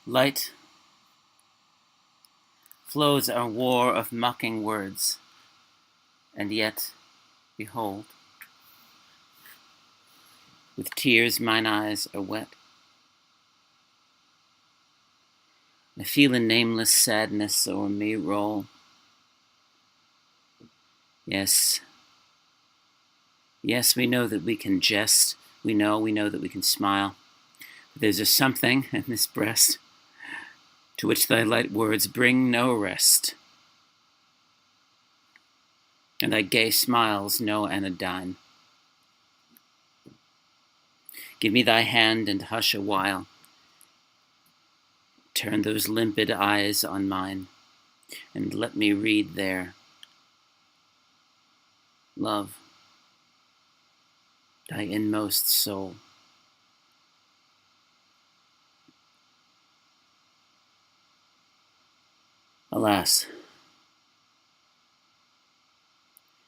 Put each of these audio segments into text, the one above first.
Light flows our war of mocking words, and yet, behold, with tears mine eyes are wet. I feel a nameless sadness o'er me roll. Yes, we know that we can jest. We know that we can smile. But there's a something in this breast to which thy light words bring no rest, and thy gay smiles no anodyne. Give me thy hand and hush a while. Turn those limpid eyes on mine, and let me read there, love, thy inmost soul. Alas,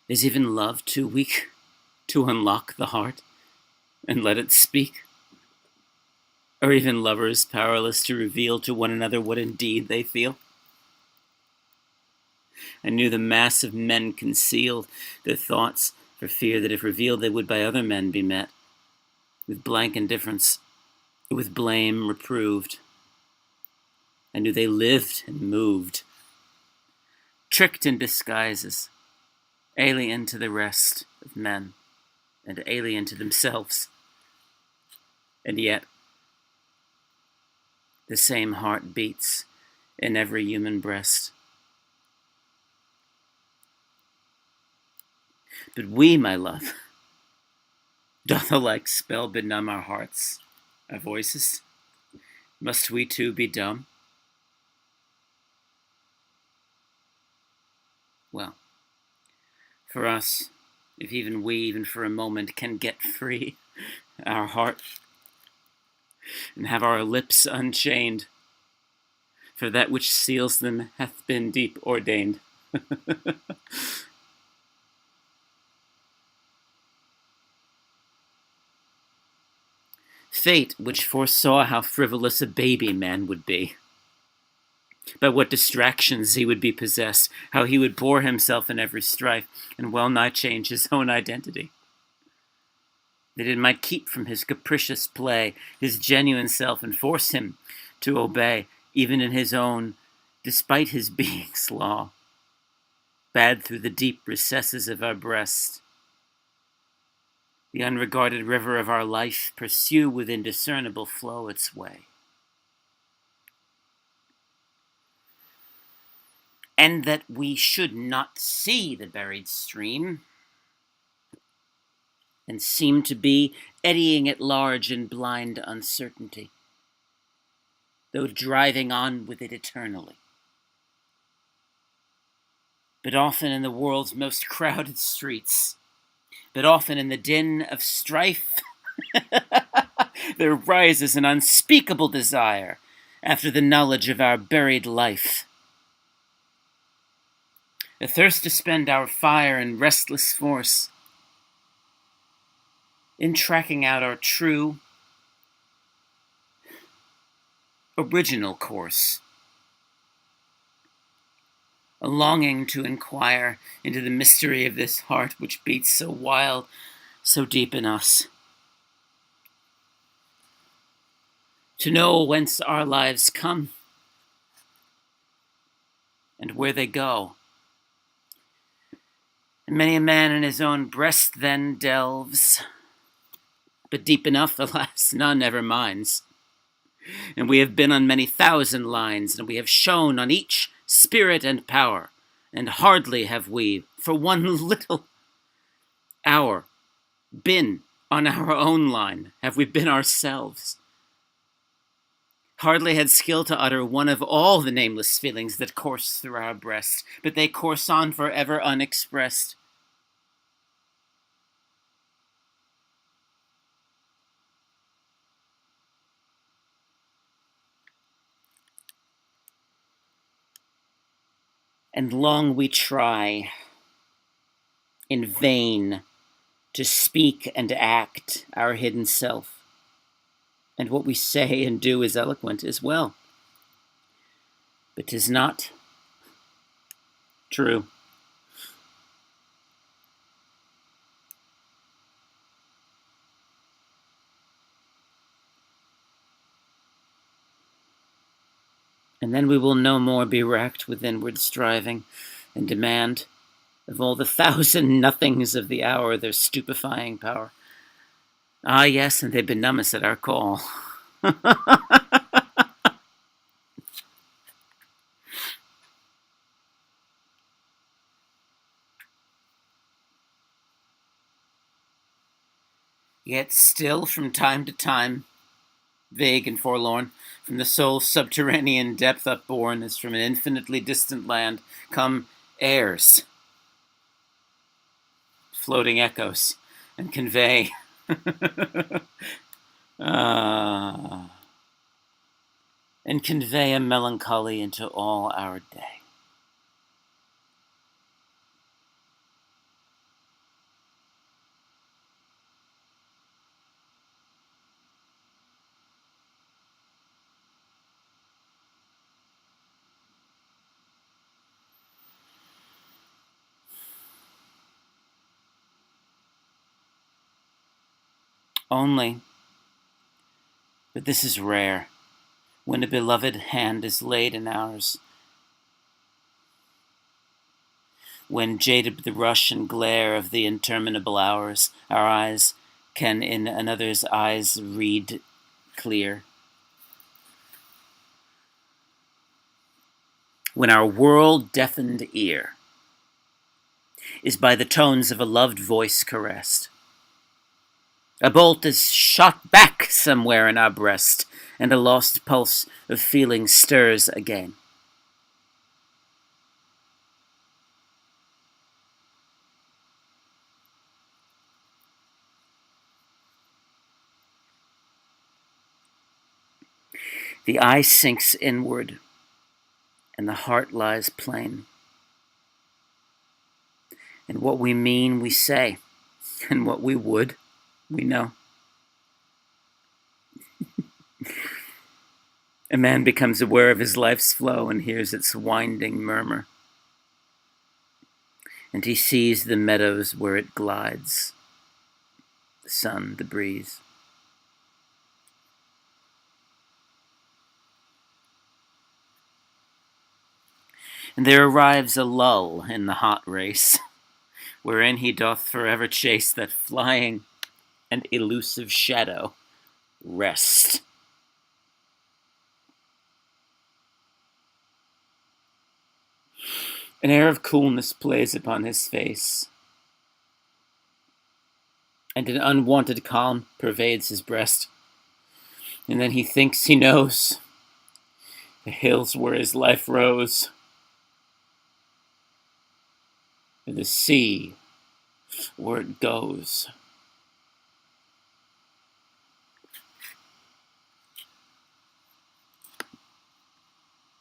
is even love too weak to unlock the heart and let it speak? Are even lovers powerless to reveal to one another what indeed they feel? I knew the mass of men concealed their thoughts for fear that if revealed they would by other men be met with blank indifference, with blame reproved. I knew they lived and moved, tricked in disguises, alien to the rest of men and alien to themselves. And yet, the same heart beats in every human breast. But we, my love, doth a like spell benumb our hearts, our voices? Must we too be dumb? Well, for us, if even we, even for a moment, can get free our heart and have our lips unchained, for that which seals them hath been deep ordained. Fate, which foresaw how frivolous a baby man would be, by what distractions he would be possessed, how he would bore himself in every strife, and well nigh change his own identity, that it might keep from his capricious play his genuine self and force him to obey, even in his own, despite his being's law, bade through the deep recesses of our breast, the unregarded river of our life pursue with indiscernible flow its way. And that we should not see the buried stream, and seem to be eddying at large in blind uncertainty, though driving on with it eternally. But often in the world's most crowded streets, but often in the din of strife, there rises an unspeakable desire after the knowledge of our buried life, a thirst to spend our fire and restless force in tracking out our true, original course, a longing to inquire into the mystery of this heart which beats so wild, so deep in us, to know whence our lives come and where they go. And many a man in his own breast then delves, but deep enough, alas, none ever minds. And we have been on many thousand lines, and we have shown on each spirit and power, and hardly have we, for one little hour, been on our own line, have we been ourselves. Hardly had skill to utter one of all the nameless feelings that course through our breast, but they course on forever unexpressed. And long we try, in vain, to speak and act our hidden self. And what we say and do is eloquent as well. but 'tis not true. And then we will no more be racked with inward striving, and demand of all the thousand nothings of the hour their stupefying power. Ah, yes, and they benumb us at our call. Yet still, from time to time, vague and forlorn, from the soul's subterranean depth upborne, as from an infinitely distant land, come airs, floating echoes, and convey and convey a melancholy into all our day. Only, but this is rare, when a beloved hand is laid in ours, when, jaded with the rush and glare of the interminable hours, our eyes can in another's eyes read clear. When our world-deafened ear is by the tones of a loved voice caressed. A bolt is shot back somewhere in our breast, and a lost pulse of feeling stirs again. The eye sinks inward, and the heart lies plain. And what we mean, we say, and what we would, we know. A man becomes aware of his life's flow and hears its winding murmur. And he sees the meadows where it glides, the sun, the breeze. And there arrives a lull in the hot race, wherein he doth forever chase that flying and elusive shadow, rest. An air of coolness plays upon his face, and an unwonted calm pervades his breast. And then he thinks he knows the hills where his life rose, or the sea where it goes.